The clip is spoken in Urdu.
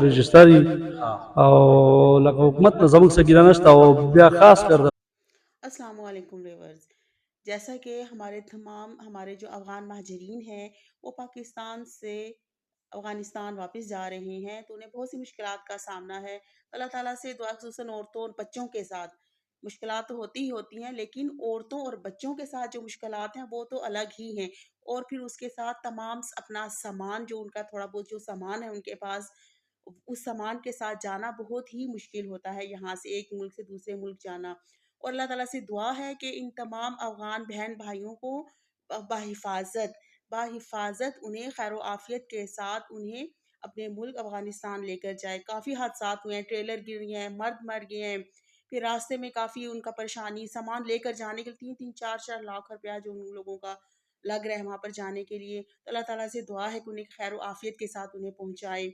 رجسټر او لکه حکومت نه زموږ څه ګیله نشته او بیا خاص کر السلام علیکم ویورز، جیسا کہ ہمارے جو افغان مہاجرین ہیں وہ پاکستان سے افغانستان واپس جا رہے ہیں تو انہیں بہت سی مشکلات کا سامنا ہے۔ اللہ تعالیٰ سے دعا، خصوصاً عورتوں اور بچوں کے ساتھ مشکلات تو ہوتی ہی ہوتی ہیں، لیکن عورتوں اور بچوں کے ساتھ جو مشکلات ہیں وہ تو الگ ہی ہیں۔ اور پھر اس کے ساتھ تمام اپنا سامان، جو ان کا تھوڑا بہت جو سامان ہے ان کے پاس، اس سامان کے ساتھ جانا بہت ہی مشکل ہوتا ہے، یہاں سے ایک ملک سے دوسرے ملک جانا۔ اور اللہ تعالیٰ سے دعا ہے کہ ان تمام افغان بہن بھائیوں کو بحفاظت انہیں خیر و عافیت کے ساتھ انہیں اپنے ملک افغانستان لے کر جائے۔ کافی حادثات ہوئے ہیں، ٹریلر گر گئے ہیں، مرد مر گئے ہیں، پھر راستے میں کافی ان کا پریشانی، سامان لے کر جانے کے لیے 3-4 لاکھ روپیہ جو ان لوگوں کا لگ رہا ہے وہاں پر جانے کے لیے۔ تو اللہ تعالیٰ سے دعا ہے کہ انہیں خیر و عافیت کے ساتھ انہیں پہنچائے۔